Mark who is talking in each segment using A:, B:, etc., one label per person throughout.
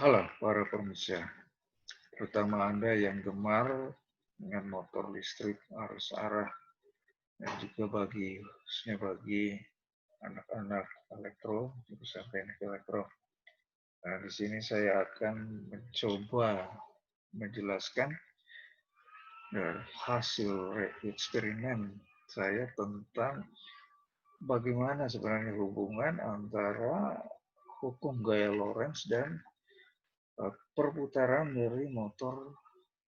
A: Halo para pemirsa, terutama Anda yang gemar dengan motor listrik arus arah dan juga khususnya bagi anak-anak elektro, jurusan teknik elektro. Nah, di sini saya akan mencoba menjelaskan hasil eksperimen saya tentang bagaimana sebenarnya hubungan antara hukum gaya Lorentz dan perputaran dari motor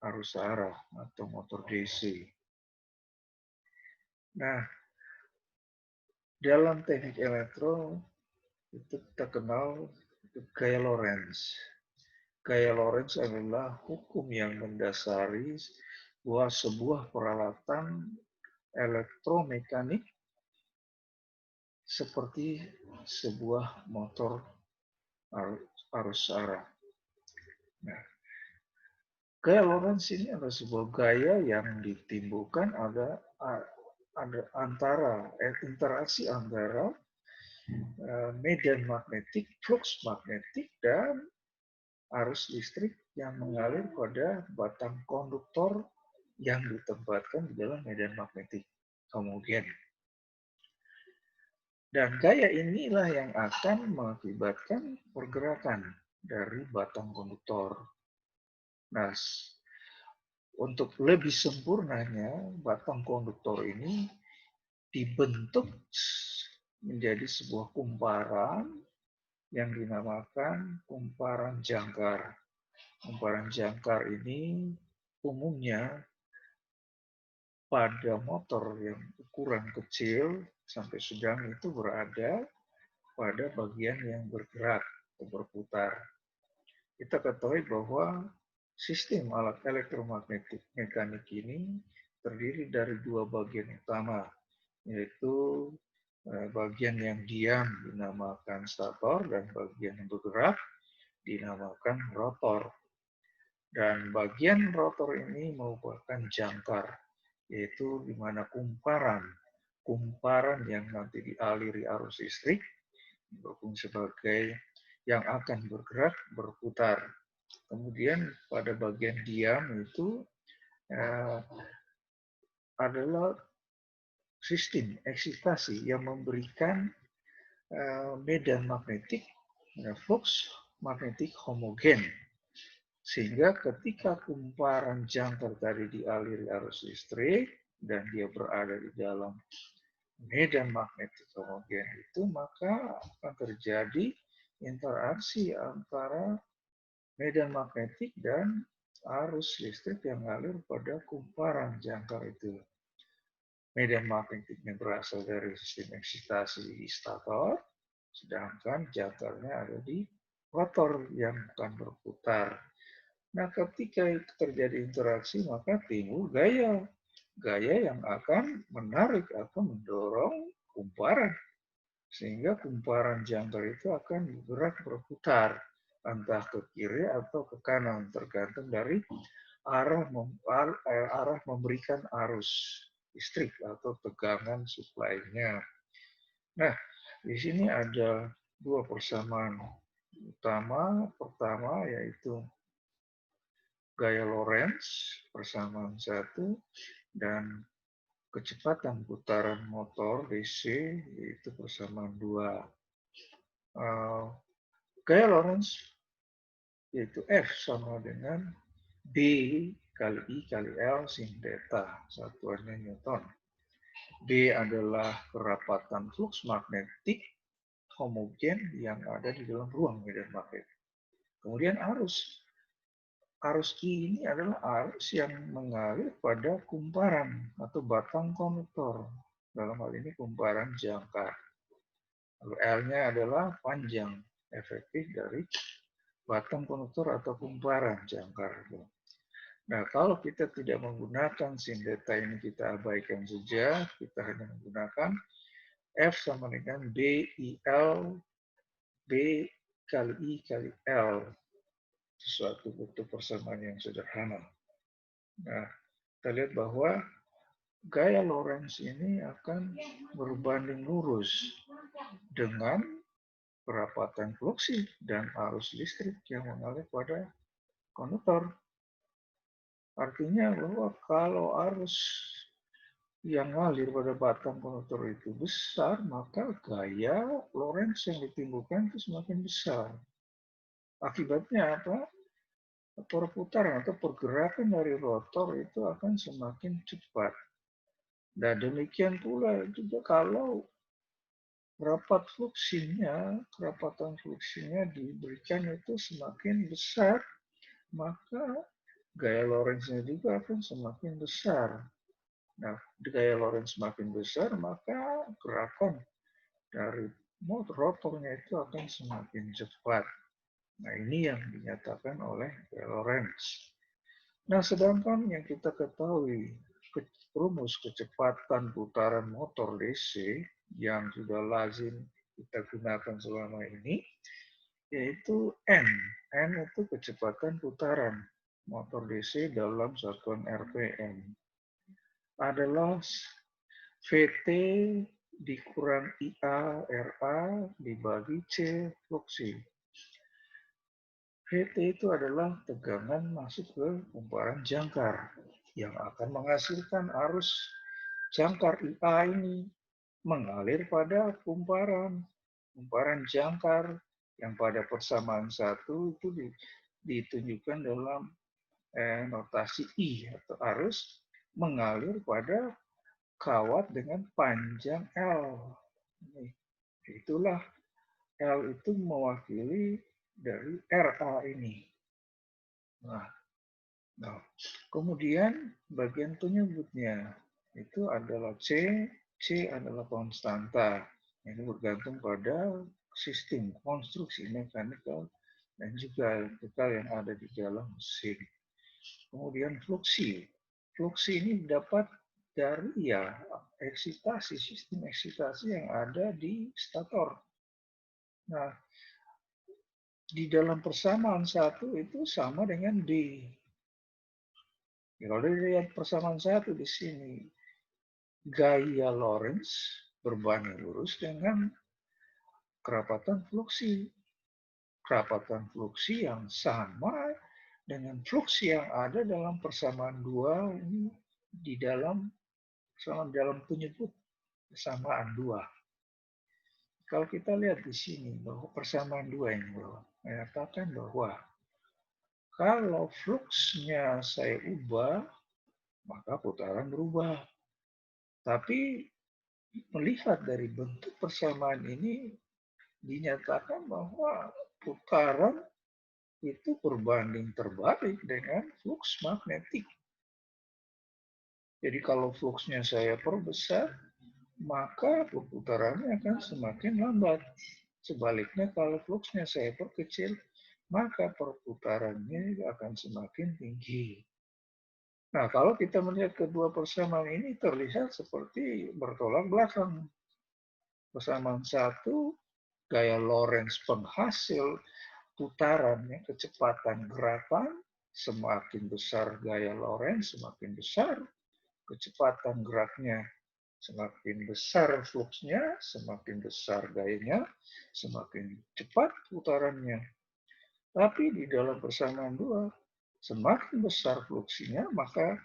A: arus arah atau motor DC. Nah, dalam teknik elektro itu kita kenal gaya Lorentz. Gaya Lorentz adalah hukum yang mendasari bahwa sebuah peralatan elektromekanik seperti sebuah motor arus arah. Nah, gaya Lorentz ini adalah sebuah gaya yang ditimbulkan ada interaksi antara medan magnetik, flux magnetik, dan arus listrik yang mengalir pada batang konduktor yang ditempatkan di dalam medan magnetik homogen. Dan gaya inilah yang akan mengakibatkan pergerakan dari batang konduktor. Nah, untuk lebih sempurnanya, batang konduktor ini dibentuk menjadi sebuah kumparan yang dinamakan kumparan jangkar. Kumparan jangkar ini umumnya pada motor yang ukuran kecil sampai sedang itu berada pada bagian yang bergerak atau berputar. Kita ketahui bahwa sistem alat elektromagnetik mekanik ini terdiri dari dua bagian utama, yaitu bagian yang diam dinamakan stator dan bagian yang bergerak dinamakan rotor. Dan bagian rotor ini merupakan jangkar, yaitu di mana kumparan yang nanti dialiri arus listrik berfungsi sebagai yang akan bergerak berputar. Kemudian pada bagian diam itu eh, adalah sistem eksitasi yang memberikan medan magnetik, flux magnetik homogen. Sehingga ketika kumparan jangkar tadi dialiri arus listrik dan dia berada di dalam medan magnetik homogen itu, maka akan terjadi interaksi antara medan magnetik dan arus listrik yang mengalir pada kumparan jangkar itu. Medan magnetiknya berasal dari sistem eksitasi di stator, sedangkan jangkarnya ada di rotor yang akan berputar. Nah, ketika itu terjadi interaksi, maka timbul gaya. Gaya yang akan menarik atau mendorong kumparan. Sehingga kumparan jangkar itu akan bergerak berputar. Entah ke kiri atau ke kanan, tergantung dari arah memberikan arus listrik atau tegangan suplainya. Nah, di sini ada dua persamaan utama. Pertama yaitu gaya Lorentz persamaan satu dan kecepatan putaran motor DC yaitu persamaan dua. Gaya Lorentz yaitu F sama dengan B kali I kali L sin theta, satuannya Newton. B adalah kerapatan flux magnetik homogen yang ada di dalam ruang medan magnet. Kemudian arus. Arus I ini adalah arus yang mengalir pada kumparan atau batang konduktor. Dalam hal ini kumparan jangkar. Lalu L-nya adalah panjang efektif dari batang konduktor atau kumparan jangkar. Nah, kalau kita tidak menggunakan sin theta ini, kita abaikan saja, kita hanya menggunakan F sama dengan B kali I kali L. Suatu bentuk persamaan yang sederhana. Nah, kita lihat bahwa gaya Lorentz ini akan berbanding lurus dengan kerapatan fluksi dan arus listrik yang mengalir pada konduktor. Artinya bahwa kalau arus yang ngalir pada batang konduktor itu besar, maka gaya Lorentz yang ditimbulkan itu semakin besar. Akibatnya apa? Perputaran atau pergerakan dari rotor itu akan semakin cepat. Dan demikian pula juga kalau kerapatan fluksinya diberikan itu semakin besar, maka gaya Lorentz-nya juga akan semakin besar. Nah, gaya Lorentz semakin besar, maka gerakan dari motor rotornya itu akan semakin cepat. Nah, ini yang dinyatakan oleh gaya Lorentz. Nah, sedangkan yang kita ketahui rumus kecepatan putaran motor DC yang sudah lazim kita gunakan selama ini, yaitu N. N itu kecepatan putaran motor DC dalam satuan RPM. Adalah VT dikurang IA RA dibagi C fluksi. VT itu adalah tegangan masuk ke kumparan jangkar yang akan menghasilkan arus jangkar IA ini mengalir pada kumparan jangkar yang pada persamaan satu itu ditunjukkan dalam notasi I atau arus mengalir pada kawat dengan panjang L. Itulah L itu mewakili dari RA ini. Nah, kemudian bagian penyebutnya itu adalah C. C adalah konstanta. Ini bergantung pada sistem konstruksi mekanikal dan juga elektrikal yang ada di dalam mesin. Kemudian fluksi. Fluksi ini dapat dari eksitasi, sistem eksitasi yang ada di stator. Nah, di dalam persamaan satu itu sama dengan D. Kalau dilihat persamaan satu di sini, gaya Lorentz berbanding lurus dengan kerapatan fluksi. Kerapatan fluksi yang sama dengan fluksi yang ada dalam persamaan dua ini di dalam penyebut persamaan dua. Kalau kita lihat di sini bahwa persamaan dua ini menyatakan bahwa kalau fluksnya saya ubah, maka putaran berubah. Tapi melihat dari bentuk persamaan ini, dinyatakan bahwa putaran itu berbanding terbalik dengan flux magnetik. Jadi kalau fluksnya saya perbesar, maka perputarannya akan semakin lambat. Sebaliknya kalau fluksnya saya perkecil, maka perputarannya akan semakin tinggi. Nah, kalau kita melihat kedua persamaan ini terlihat seperti bertolak belakang. Persamaan satu, gaya Lorentz penghasil putarannya, kecepatan gerakan, semakin besar gaya Lorentz, semakin besar kecepatan geraknya. Semakin besar fluksnya, semakin besar gayanya, semakin cepat putarannya. Tapi di dalam persamaan dua, semakin besar fluksinya, maka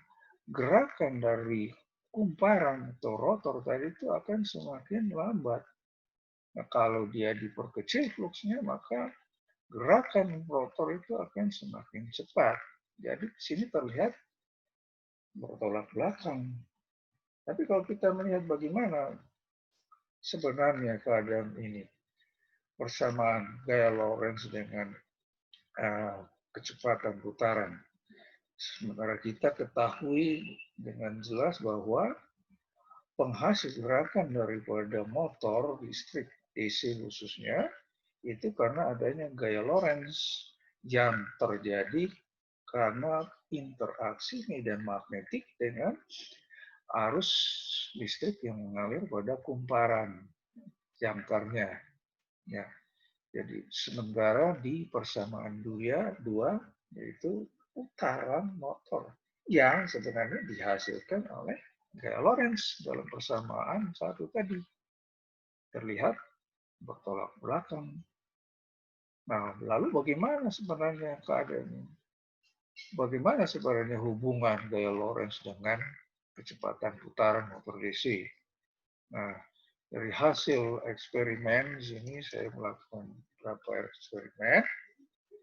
A: gerakan dari kumparan atau rotor tadi itu akan semakin lambat. Nah, kalau dia diperkecil fluksnya, maka gerakan rotor itu akan semakin cepat. Jadi di sini terlihat bertolak belakang. Tapi kalau kita melihat bagaimana sebenarnya keadaan ini, persamaan gaya Lorentz dengan kecepatan putaran. Sementara kita ketahui dengan jelas bahwa penghasil gerakan daripada motor listrik DC khususnya itu karena adanya gaya Lorentz yang terjadi karena interaksi medan magnetik dengan arus listrik yang mengalir pada kumparan jangkarnya. Ya. Jadi sementara di persamaan dua yaitu putaran motor yang sebenarnya dihasilkan oleh gaya Lorentz dalam persamaan satu tadi terlihat bertolak belakang. Nah, lalu bagaimana sebenarnya keadaannya? Bagaimana sebenarnya hubungan gaya Lorentz dengan kecepatan putaran motor DC? Nah, dari hasil eksperimen di sini saya melakukan beberapa eksperimen.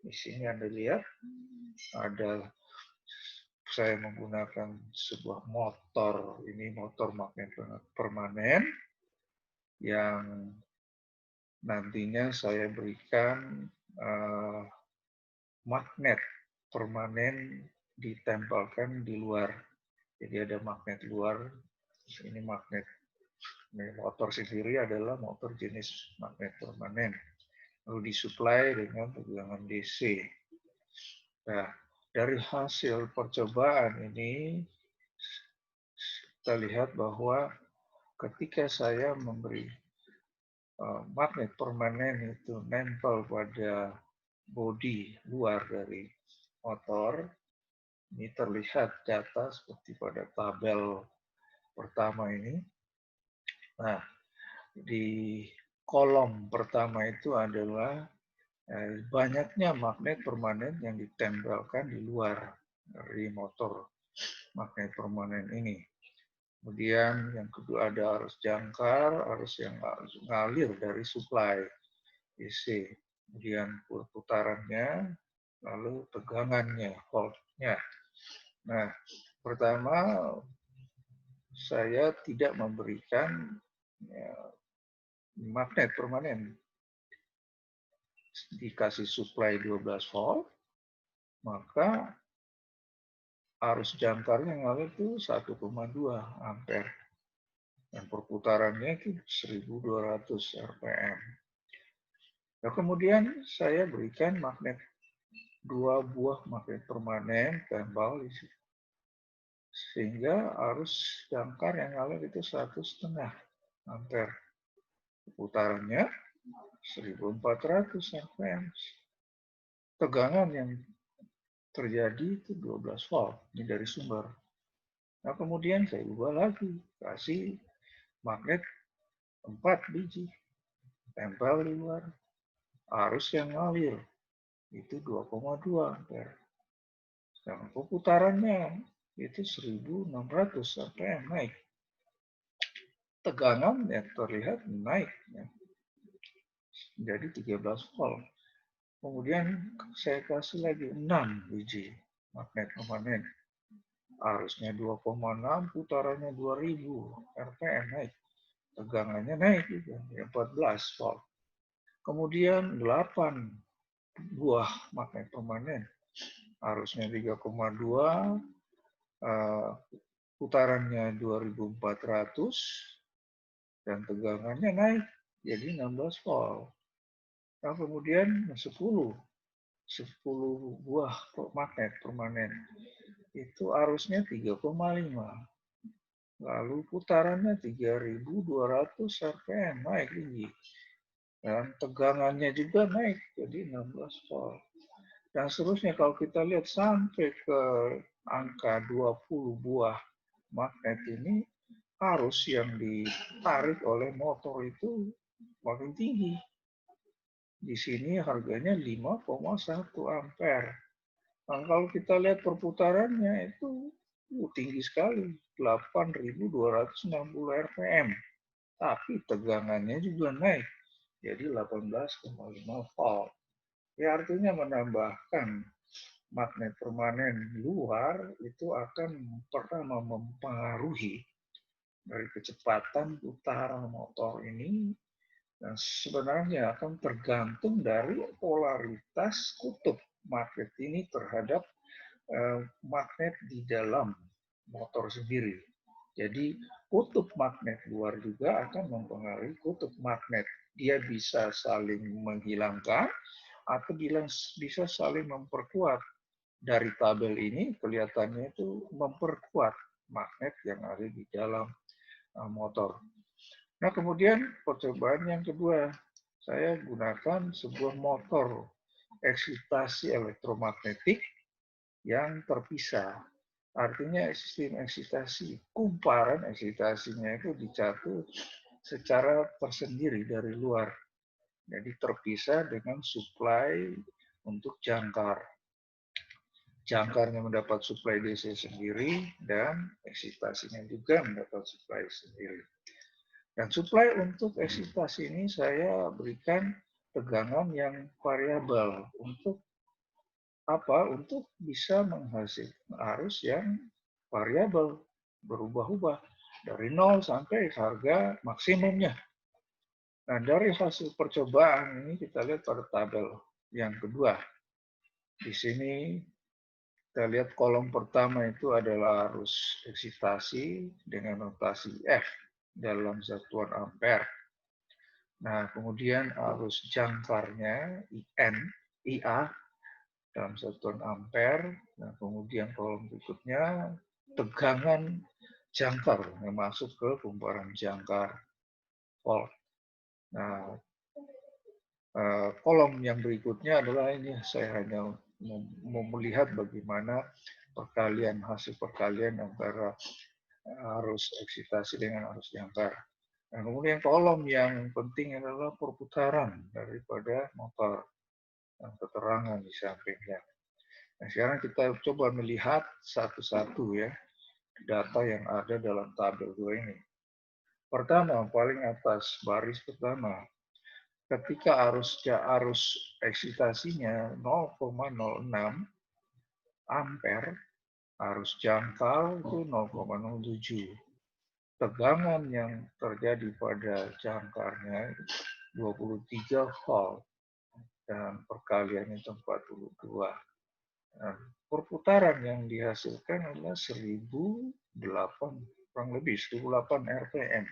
A: Di sini Anda lihat ada saya menggunakan sebuah motor, ini motor magnet permanen yang nantinya saya berikan uh, magnet permanen ditempelkan di luar. Jadi ada magnet luar, ini magnet. Ini motor sendiri adalah motor jenis magnet permanen. Lalu disuplai dengan tegangan DC. Nah, dari hasil percobaan ini kita lihat bahwa ketika saya memberi magnet permanen itu nempel pada bodi luar dari motor, ini terlihat data seperti pada tabel pertama ini. Nah, di kolom pertama itu adalah banyaknya magnet permanen yang ditempelkan di luar dari motor magnet permanen ini. Kemudian yang kedua ada arus jangkar, arus yang ngalir dari suplai DC. Kemudian putarannya, lalu tegangannya, voltnya. Nah, pertama saya tidak memberikan magnet permanen. Dikasih suplai 12 volt, maka arus jangkarnya ngalir itu 1,2 ampere. Dan perputarannya itu 1200 rpm. Nah, kemudian saya berikan magnet, 2 buah magnet permanen tempel di situ. Sehingga arus jangkar yang ngalir itu 1,5 ampere. Putarannya 1400 rpm. Tegangan yang terjadi itu 12 volt. Ini dari sumber. Nah, kemudian saya ubah lagi. Kasih magnet 4 biji. Tempel di luar. Arus yang ngalir itu 2,2 ampere. Sedangkan putarannya itu 1600 rpm naik. Tegangan yang terlihat naik ya, menjadi 13 volt. Kemudian saya kasih lagi 6 biji magnet permanen. Arusnya 2,6, putarannya 2000 rpm naik. Tegangannya naik juga, 14 volt. Kemudian 8 buah magnet permanen. Arusnya 3,2, putarannya 2400, dan tegangannya naik jadi 16 volt. Nah, kemudian 10 buah magnet permanen. Itu arusnya 3,5. Lalu putarannya 3200 rpm, naik tinggi. Dan tegangannya juga naik jadi 16 volt. Dan seterusnya kalau kita lihat sampai ke angka 20 buah magnet ini, arus yang ditarik oleh motor itu makin tinggi. Di sini harganya 5,1 ampere. Nah, kalau kita lihat perputarannya itu tinggi sekali, 8.260 rpm. Tapi tegangannya juga naik, jadi 18,5 volt. Ya, artinya menambahkan magnet permanen luar itu akan pertama mempengaruhi dari kecepatan putaran motor ini, dan sebenarnya akan tergantung dari polaritas kutub magnet ini terhadap magnet di dalam motor sendiri. Jadi kutub magnet luar juga akan mempengaruhi kutub magnet. Dia bisa saling menghilangkan atau bisa saling memperkuat. Dari tabel ini kelihatannya itu memperkuat magnet yang ada di dalam motor. Nah, kemudian percobaan yang kedua, saya gunakan sebuah motor eksitasi elektromagnetik yang terpisah. Artinya sistem eksitasi, kumparan eksitasinya itu dicatat secara tersendiri dari luar. Jadi terpisah dengan supply untuk jangkar. Jangkarnya mendapat supply DC sendiri dan eksitasinya juga mendapat supply sendiri. Dan supply untuk eksitasi ini saya berikan tegangan yang variabel untuk apa? Untuk bisa menghasilkan arus yang variabel, berubah-ubah dari 0 sampai harga maksimumnya. Nah, dari hasil percobaan ini kita lihat pada tabel yang kedua. Di sini kita lihat kolom pertama itu adalah arus eksitasi dengan notasi F dalam satuan ampere. Nah, kemudian arus jangkarnya IN, IA dalam satuan ampere. Nah, kemudian kolom berikutnya tegangan jangkar yang masuk ke kumparan jangkar volt. Nah, kolom yang berikutnya adalah ini saya hanya mau melihat bagaimana perkalian hasil perkalian antara arus eksitasi dengan arus jangkar. Nah, kemudian kolom yang penting adalah perputaran daripada motor dan keterangan di sampingnya. Nah, sekarang kita coba melihat satu-satu ya data yang ada dalam tabel 2 ini. Pertama, paling atas baris pertama, ketika arus eksitasinya 0,06 ampere, arus jangkar itu 0,07. Tegangan yang terjadi pada jangkarnya 23 volt dan perkaliannya itu 42. Dan perputaran yang dihasilkan adalah 1008, kurang lebih 1008 RPM.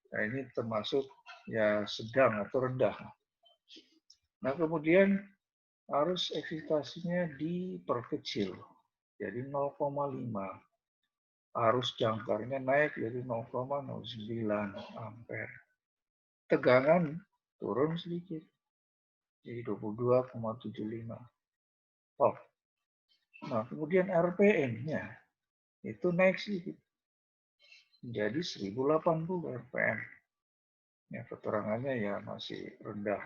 A: Nah, ini termasuk ya sedang atau rendah. Nah, kemudian arus eksitasinya diperkecil jadi 0,5. Arus jangkarnya naik jadi 0,09 ampere. Tegangan turun sedikit jadi 22,75 volt. Nah, kemudian RPM-nya itu naik sedikit menjadi 1080 RPM. Ya, keterangannya ya masih rendah.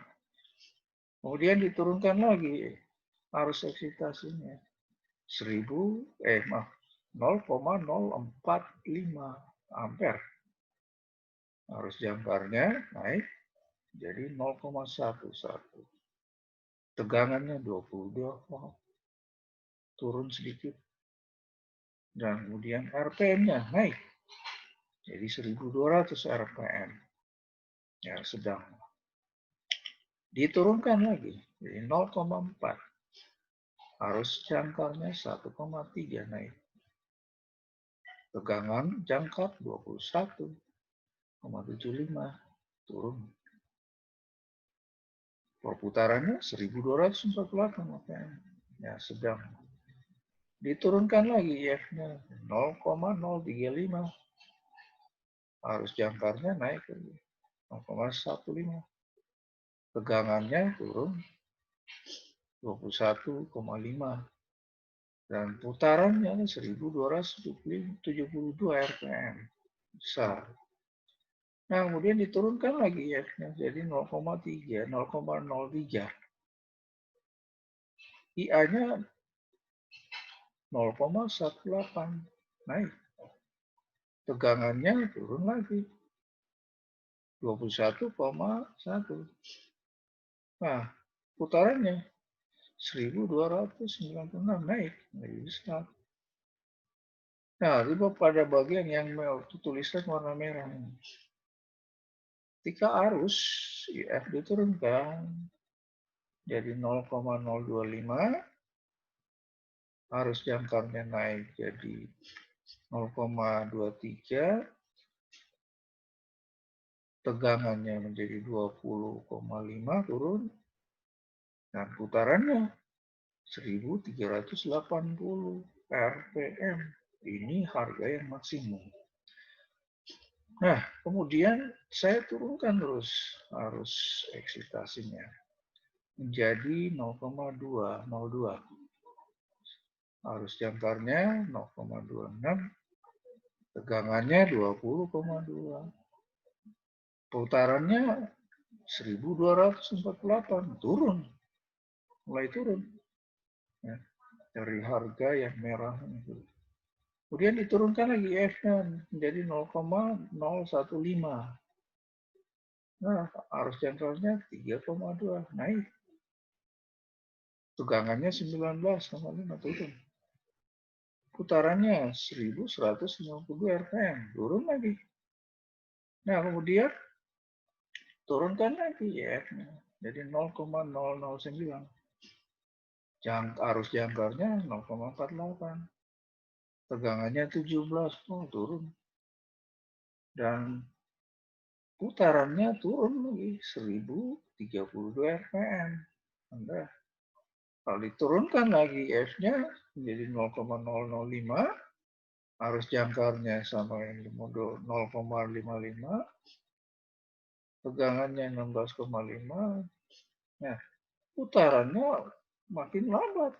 A: Kemudian diturunkan lagi arus eksitasinya 0,045 ampere. Arus jangkarnya naik jadi 0,11. Tegangannya 22 volt. Turun sedikit. Dan kemudian RPM-nya naik jadi 1200 RPM. Ya, sedang. Diturunkan lagi jadi 0,4. Arus jangkarnya 1,3 naik. Tegangan jangkar 21,75 turun. Perputarannya 1248 RPM. Ya, sedang. Diturunkan lagi IF-nya 0,035. Arus jangkarnya naik lagi 0,15. Tegangannya turun 21,5. Dan putarannya 1272 RPM. Besar. Nah, kemudian diturunkan lagi IF-nya jadi 0,3, 0,03. IA-nya 0,18 naik. Tegangannya turun lagi 21,1. Nah, putarannya 1296 naik, lebih besar. Nah, tiba pada bagian yang tulisan warna merah ini. Ketika arus IF diturunkan jadi 0,025, arus jangkarnya naik jadi 0,23, tegangannya menjadi 20,5 turun, dan putarannya 1380 RPM. Ini harga yang maksimum. Nah, kemudian saya turunkan terus arus eksitasinya menjadi 0,202. Arus jangkarnya 0,26, tegangannya 20,2. Putarannya 1248 turun, mulai turun ya, dari harga yang merah itu. Kemudian diturunkan lagi IF-nya menjadi 0,015. Nah, arus jangkarnya 3,2 naik. Tegangannya 19,5 turun. Putarannya 1152 RPM, turun lagi. Nah, kemudian turunkan lagi IF-nya jadi 0,009. Arus jangkarnya 0,48. Tegangannya 17, turun. Dan putarannya turun lagi 1032 RPM. Anda kalau diturunkan lagi F-nya menjadi 0,005, arus jangkarnya sama yang di modul 0,55, tegangannya 16,5. Nah, putarannya makin lambat.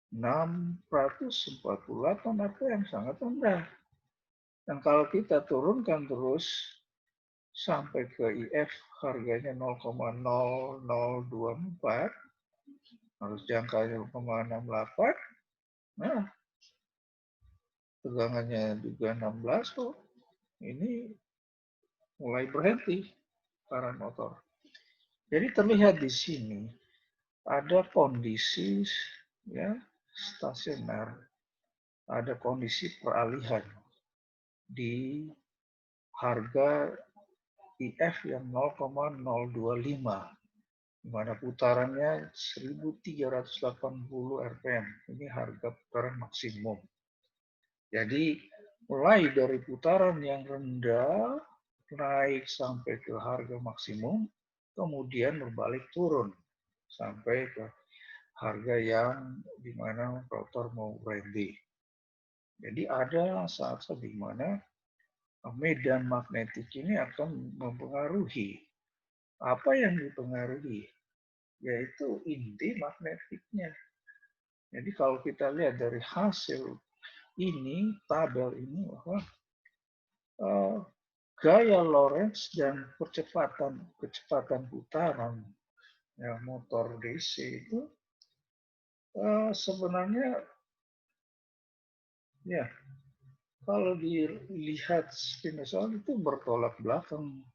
A: 648 RPM sangat rendah. Dan kalau kita turunkan terus sampai ke IF harganya 0,0024, harus jangkanya 0,68, nah tegangannya juga 16 kok. Ini mulai berhenti para motor. Jadi terlihat di sini ada kondisi ya stasioner, ada kondisi peralihan di harga IF yang 0,025, di mana putarannya 1380 RPM. Ini harga putaran maksimum. Jadi mulai dari putaran yang rendah naik sampai ke harga maksimum, kemudian berbalik turun sampai ke harga yang di mana rotor mau berhenti. Jadi ada saat-saat di mana medan magnetik ini akan mempengaruhi. Apa yang dipengaruhi? Yaitu inti magnetiknya. Jadi kalau kita lihat dari hasil ini, tabel ini, bahwa gaya Lorentz dan kecepatan putaran motor DC itu sebenarnya ya kalau dilihat sinusoid itu bertolak belakang.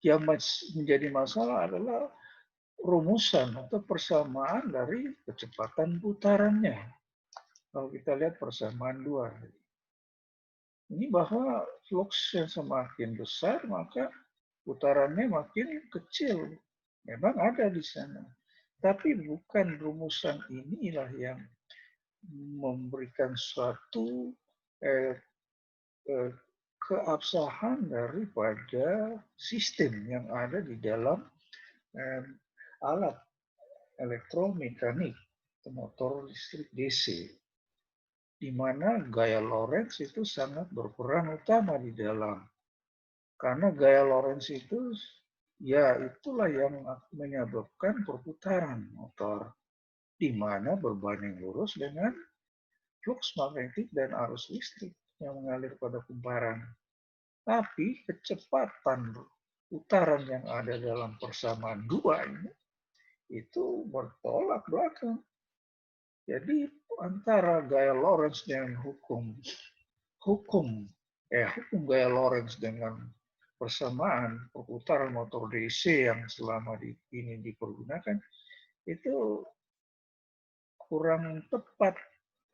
A: Yang menjadi masalah adalah rumusan atau persamaan dari kecepatan putarannya. Kalau kita lihat persamaan dua, ini bahwa flux yang semakin besar maka putarannya makin kecil. Memang ada di sana. Tapi bukan rumusan inilah yang memberikan suatu keabsahan daripada sistem yang ada di dalam alat elektromekanik motor listrik DC, di mana gaya Lorentz itu sangat berperan utama di dalam. Karena gaya Lorentz itu, ya itulah yang menyebabkan perputaran motor, di mana berbanding lurus dengan flux magnetik dan arus listrik yang mengalir pada kumparan. Tapi kecepatan putaran yang ada dalam persamaan dua ini itu bertolak belakang. Jadi antara gaya Lorentz dengan hukum gaya Lorentz dengan persamaan perputaran motor DC yang selama ini dipergunakan itu kurang tepat,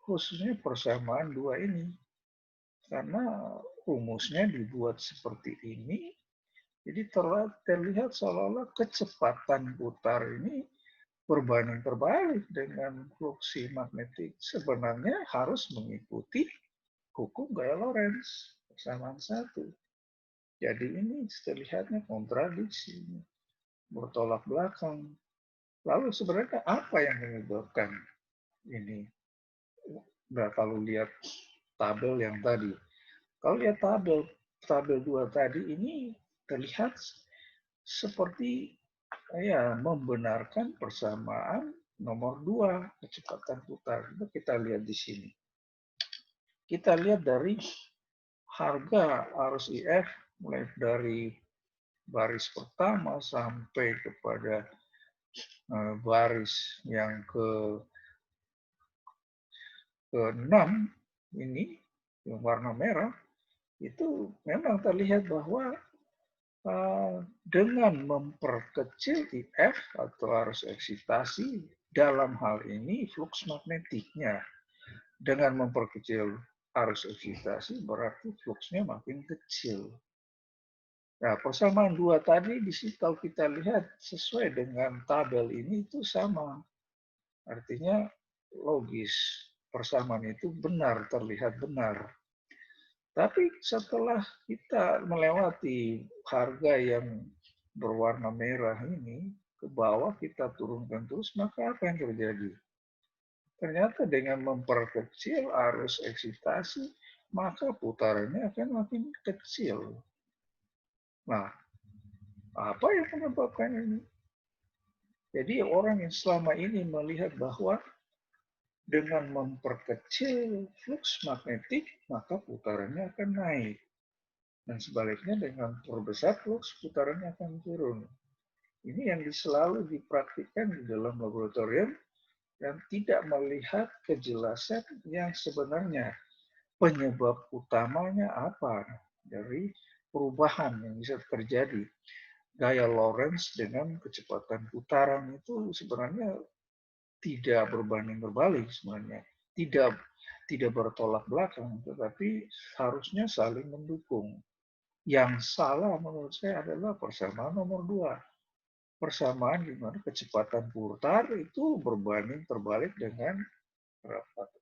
A: khususnya persamaan dua ini. Karena rumusnya dibuat seperti ini, jadi terlihat seolah-olah kecepatan putar ini berbanding terbalik dengan fluksi magnetik. Sebenarnya harus mengikuti hukum gaya Lorentz persamaan satu. Jadi ini terlihatnya kontradiksi, bertolak belakang. Lalu sebenarnya apa yang menyebabkan ini? Nah, kalau lihat tabel yang tadi, kalau lihat tabel 2 tadi ini terlihat seperti ya membenarkan persamaan nomor 2 kecepatan putar. Itu kita lihat di sini. Kita lihat dari harga arus IF mulai dari baris pertama sampai kepada baris yang ke-6 ini, yang warna merah, itu memang terlihat bahwa dengan memperkecil IF atau arus eksitasi, dalam hal ini flux magnetiknya. Dengan memperkecil arus eksitasi berarti fluxnya makin kecil. Nah, persamaan dua tadi di situ kalau kita lihat sesuai dengan tabel ini itu sama. Artinya logis. Persamaan itu benar, terlihat benar. Tapi setelah kita melewati harga yang berwarna merah ini, ke bawah kita turunkan terus, maka apa yang terjadi? Ternyata dengan memperkecil arus eksitasi, maka putarannya akan makin kecil. Nah, apa yang menyebabkan ini? Jadi orang yang selama ini melihat bahwa dengan memperkecil flux magnetik, maka putarannya akan naik. Dan sebaliknya dengan perbesar flux, putarannya akan turun. Ini yang selalu dipraktikkan di dalam laboratorium dan tidak melihat kejelasan yang sebenarnya. Penyebab utamanya apa dari perubahan yang bisa terjadi. Gaya Lorentz dengan kecepatan putaran itu sebenarnya tidak berbanding berbalik sebenarnya. Tidak bertolak belakang, tetapi harusnya saling mendukung. Yang salah menurut saya adalah persamaan nomor 2. Persamaan di mana kecepatan putar itu berbanding terbalik dengan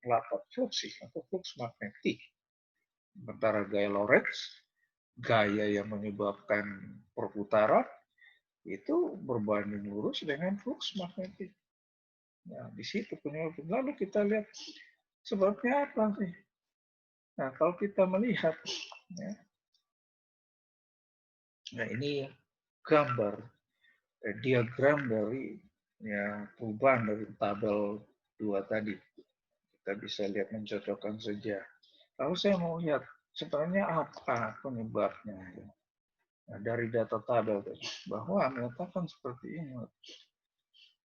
A: lapat fluxing atau flux magnetik. Sementara gaya Lorentz, gaya yang menyebabkan perputaran, itu berbanding lurus dengan flux magnetik. Nah, di situ penyebab. Lalu kita lihat sebabnya apa sih? Nah, kalau kita melihat, ya, nah ini gambar, diagram dari ya perubahan dari tabel 2 tadi. Kita bisa lihat mencocokkan saja. Lalu saya mau lihat sebenarnya apa penyebabnya. Nah, dari data tabel bahwa menyatakan seperti ini,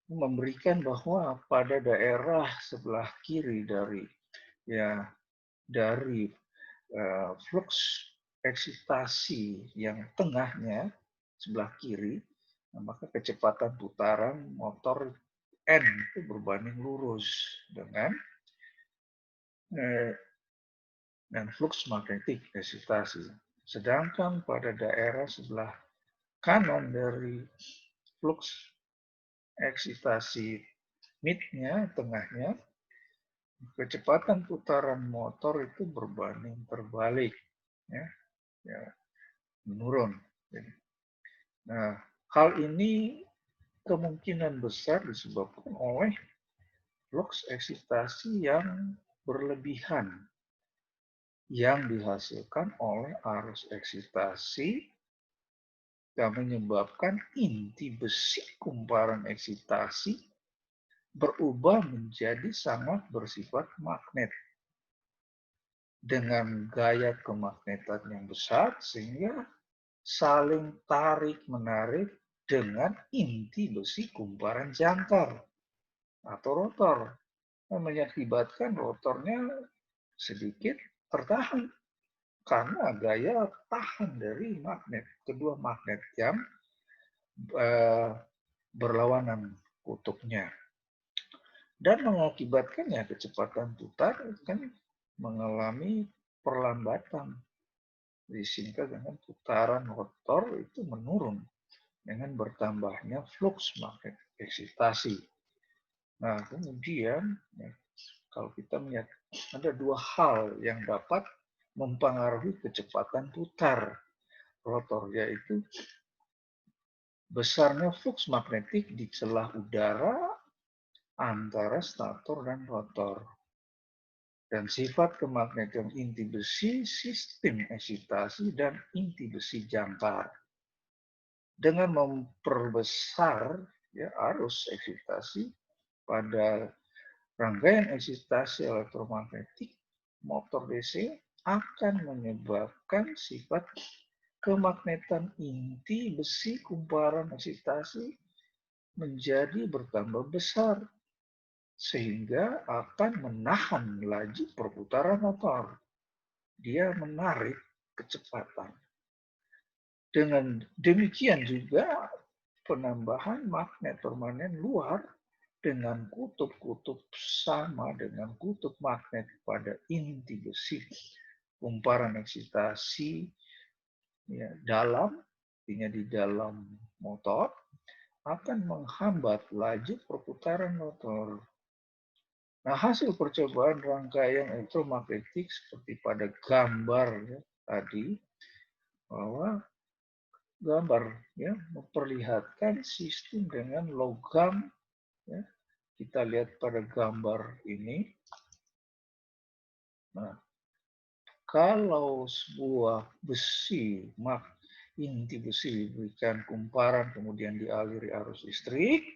A: memberikan bahwa pada daerah sebelah kiri dari flux eksitasi yang tengahnya sebelah kiri, maka kecepatan putaran motor N itu berbanding lurus dengan dan flux magnetik eksitasi. Sedangkan pada daerah sebelah kanan dari flux eksitasi midnya, tengahnya, kecepatan putaran motor itu berbanding terbalik, ya, ya menurun. Nah, hal ini kemungkinan besar disebabkan oleh flux eksitasi yang berlebihan yang dihasilkan oleh arus eksitasi yang menyebabkan inti besi kumparan eksitasi berubah menjadi sangat bersifat magnet dengan gaya kemagnetan yang besar sehingga saling tarik-menarik dengan inti besi kumparan jangkar atau rotor yang mengakibatkan rotornya sedikit tertahan karena gaya tahan dari magnet, kedua magnet yang berlawanan kutubnya. Dan mengakibatkannya kecepatan putar kan mengalami perlambatan. Disingkat dengan putaran rotor itu menurun dengan bertambahnya flux magnet eksitasi. Nah, kemudian kalau kita melihat ada dua hal yang dapat mempengaruhi kecepatan putar rotor, yaitu besarnya flux magnetik di celah udara antara stator dan rotor. Dan sifat kemagnetan inti besi, sistem eksitasi, dan inti besi jangkar. Dengan memperbesar ya, arus eksitasi pada rangkaian eksitasi elektromagnetik, motor DC akan menyebabkan sifat kemagnetan inti besi kumparan eksitasi menjadi bertambah besar, sehingga akan menahan laju perputaran motor. Dia menarik kecepatan. Dengan demikian juga penambahan magnet permanen luar dengan kutub-kutub sama dengan kutub magnet pada inti besi kumparan eksitasi ya, dalam, artinya di dalam motor, akan menghambat laju perputaran motor. Nah, hasil percobaan rangkaian elektromagnetik seperti pada gambar ya, tadi, bahwa gambar ya memperlihatkan sistem dengan logam ya. Kita lihat pada gambar ini. Nah, kalau sebuah besi, inti besi diberikan kumparan kemudian dialiri arus listrik,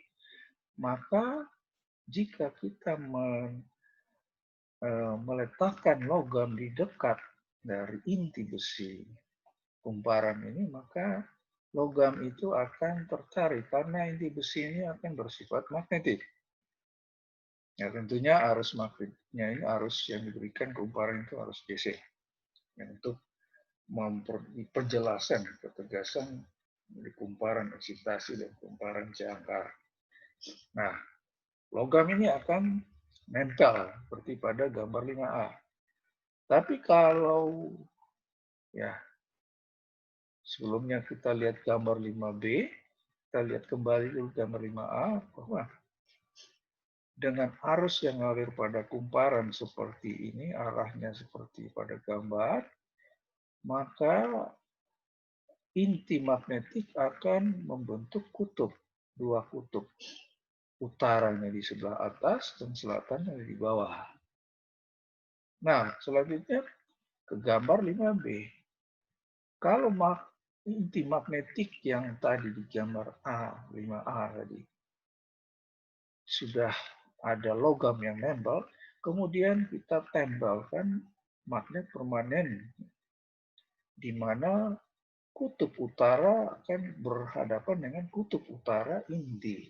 A: maka jika kita meletakkan logam di dekat dari inti besi kumparan ini, maka logam itu akan tertarik karena inti besi ini akan bersifat magnetik. Ya, tentunya arus magnetnya ini arus yang diberikan kumparan itu arus DC. Ya, untuk penjelasan ketegasan dari kumparan eksitasi dan kumparan jangkar. Nah, logam ini akan nempel seperti pada gambar 5A. Tapi kalau ya sebelumnya kita lihat gambar 5B, kita lihat kembali dulu gambar 5A bahwa dengan arus yang ngalir pada kumparan seperti ini, arahnya seperti pada gambar, maka inti magnetik akan membentuk kutub, dua kutub. Utaranya di sebelah atas dan selatannya di bawah. Nah, selanjutnya ke gambar 5B. Kalau inti magnetik yang tadi di gambar A, 5A tadi, sudah ada logam yang nempel, kemudian kita tempelkan magnet permanen, di mana kutub utara akan berhadapan dengan kutub utara inti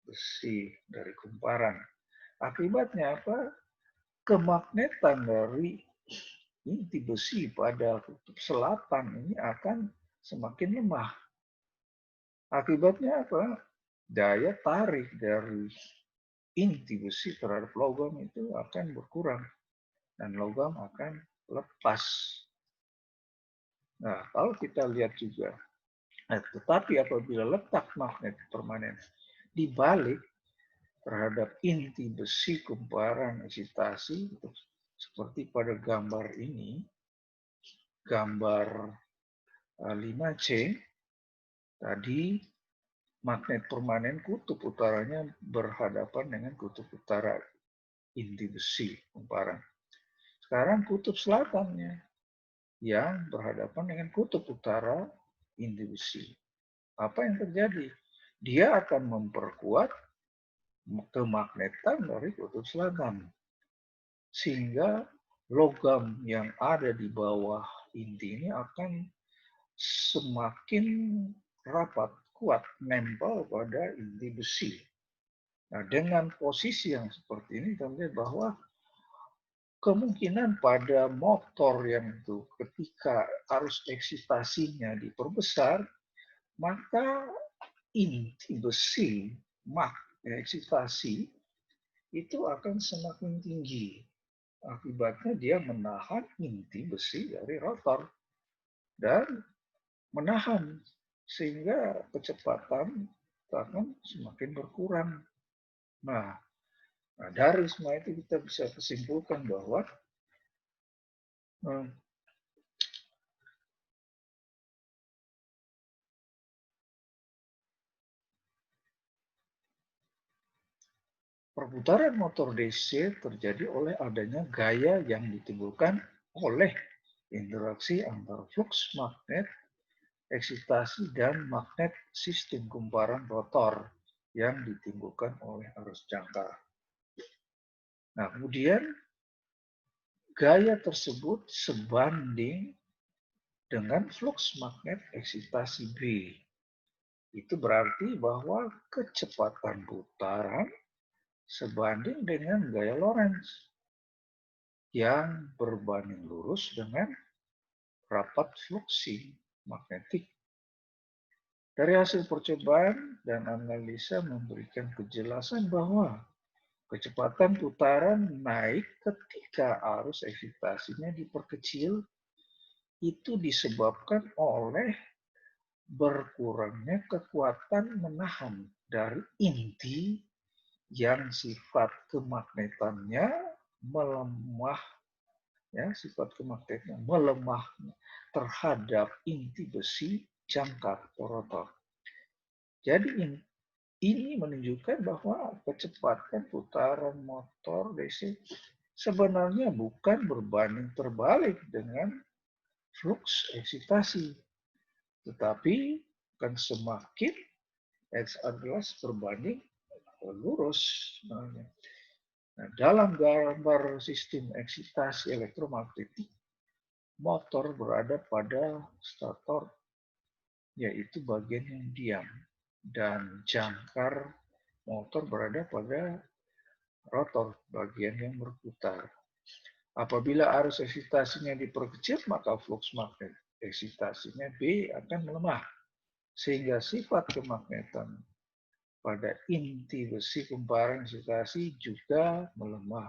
A: besi dari kumparan. Akibatnya apa? Kemagnetan dari inti besi pada kutub selatan ini akan semakin lemah. Akibatnya apa? Daya tarik dari inti besi terhadap logam itu akan berkurang dan logam akan lepas. Nah, kalau kita lihat juga, tetapi apabila letak magnet permanen dibalik terhadap inti besi kumparan eksitasi, seperti pada gambar ini, gambar 5C, tadi magnet permanen kutub utaranya berhadapan dengan kutub utara inti besi kumparan. Sekarang kutub selatannya yang berhadapan dengan kutub utara inti besi. Apa yang terjadi? Dia akan memperkuat kemagnetan dari kutub selatan. Sehingga logam yang ada di bawah inti ini akan semakin rapat, kuat, nempel pada inti besi. Nah, dengan posisi yang seperti ini, kita lihat bahwa kemungkinan pada motor yang itu ketika arus eksitasinya diperbesar, maka inti besi eksitasi itu akan semakin tinggi. Akibatnya dia menahan inti besi dari rotor dan menahan sehingga kecepatan akan semakin berkurang. Nah, dari semua itu kita bisa kesimpulkan bahwa perputaran motor DC terjadi oleh adanya gaya yang ditimbulkan oleh interaksi antara flux magnet, eksitasi, dan magnet sistem kumparan rotor yang ditimbulkan oleh arus jangkar. Nah, kemudian gaya tersebut sebanding dengan flux magnet eksitasi B. Itu berarti bahwa kecepatan putaran sebanding dengan gaya Lorentz yang berbanding lurus dengan rapat fluksi magnetik. Dari hasil percobaan dan analisa memberikan kejelasan bahwa kecepatan putaran naik ketika arus eksitasinya diperkecil itu disebabkan oleh berkurangnya kekuatan menahan dari inti yang sifat kemagnetannya melemah, ya, sifat kemagnetannya melemah terhadap inti besi jangkar atau rotor. Jadi ini menunjukkan bahwa kecepatan putaran motor DC sebenarnya bukan berbanding terbalik dengan flux eksitasi, tetapi akan semakin X adalah berbanding lurus. Nah, dalam gambar sistem eksitasi elektromagnetik, motor berada pada stator, yaitu bagian yang diam, dan jangkar motor berada pada rotor, bagian yang berputar. Apabila arus eksitasinya diperkecil, maka flux magnet eksitasinya B akan melemah, sehingga sifat kemagnetan pada inti besi kumparan eksitasi juga melemah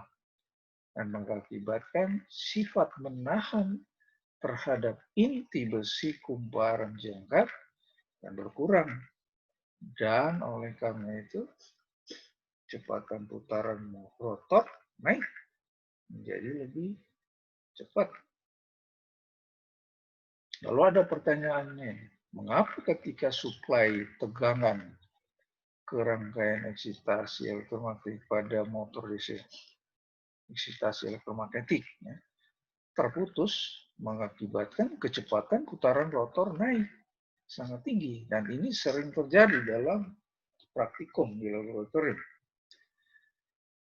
A: dan mengakibatkan sifat menahan terhadap inti besi kumparan jangkar yang berkurang. Dan oleh karena itu, kecepatan putaran rotor naik menjadi lebih cepat. Lalu ada pertanyaannya, mengapa ketika suplai tegangan ke rangkaian eksitasi elektromagnetik pada motor DC, eksitasi elektromagnetik, ya, terputus mengakibatkan kecepatan putaran rotor naik sangat tinggi, dan ini sering terjadi dalam praktikum di laboratorium.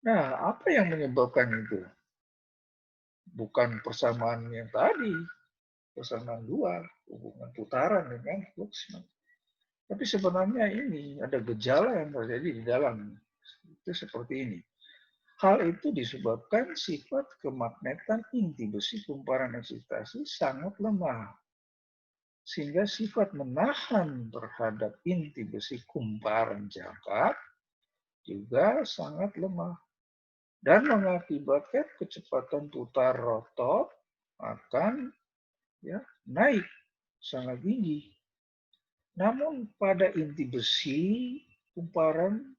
A: Nah, apa yang menyebabkan itu? Bukan persamaan yang tadi, persamaan dua, hubungan putaran dengan flux. Tapi sebenarnya ini ada gejala yang terjadi di dalam. Itu seperti ini. Hal itu disebabkan sifat kemagnetan inti besi kumparan eksitasi sangat lemah. Sehingga sifat menahan terhadap inti besi kumparan jangkar juga sangat lemah. Dan mengakibatkan kecepatan putar rotor akan naik sangat tinggi. Namun pada inti besi kumparan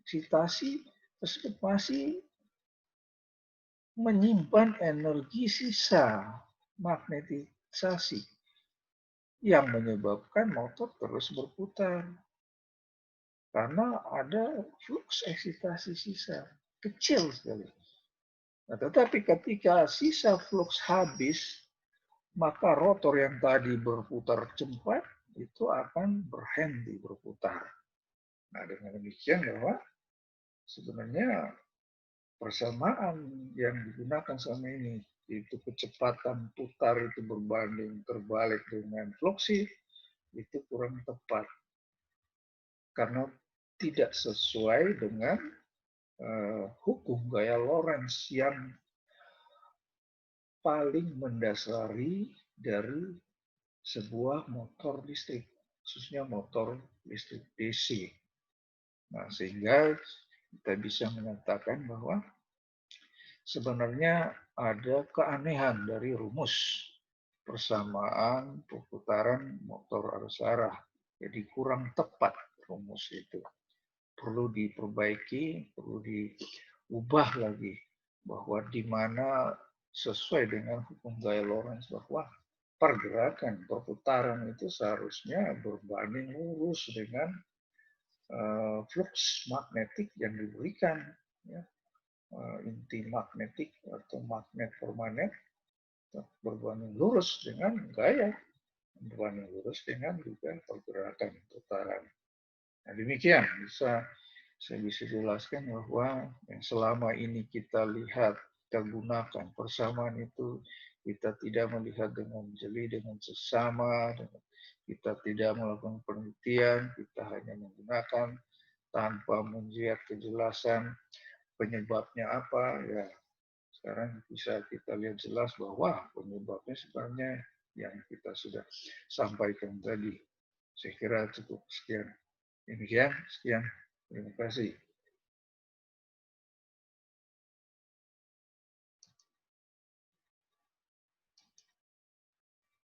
A: eksitasi tersebut masih menyimpan energi sisa magnetisasi yang menyebabkan motor terus berputar. Karena ada flux eksitasi sisa, kecil sekali. Nah, tetapi ketika sisa flux habis, maka rotor yang tadi berputar cepat itu akan berhenti berputar. Nah, dengan demikian bahwa sebenarnya persamaan yang digunakan selama ini, itu kecepatan putar itu berbanding terbalik dengan fluksi, itu kurang tepat. Karena tidak sesuai dengan hukum gaya Lorentz yang paling mendasari dari sebuah motor listrik, khususnya motor listrik DC. Nah, sehingga kita bisa menyatakan bahwa sebenarnya ada keanehan dari rumus persamaan perputaran motor arus arah. Jadi kurang tepat rumus itu. Perlu diperbaiki, perlu diubah lagi, bahwa di mana sesuai dengan hukum gaya Lorentz bahwa pergerakan perputaran itu seharusnya berbanding lurus dengan flux magnetik yang diberikan, ya. Inti magnetik atau magnet permanen berbanding lurus dengan gaya, berbanding lurus dengan juga pergerakan putaran. Nah, demikian saya bisa jelaskan bahwa yang selama ini kita lihat, kita gunakan persamaan itu kita tidak melihat dengan jeli dengan sesama, kita tidak melakukan penelitian, kita hanya menggunakan tanpa melihat kejelasan penyebabnya apa, ya sekarang bisa kita lihat jelas bahwa penyebabnya sebenarnya yang kita sudah sampaikan tadi. Saya kira cukup sekian. Demikian, sekian. Terima kasih.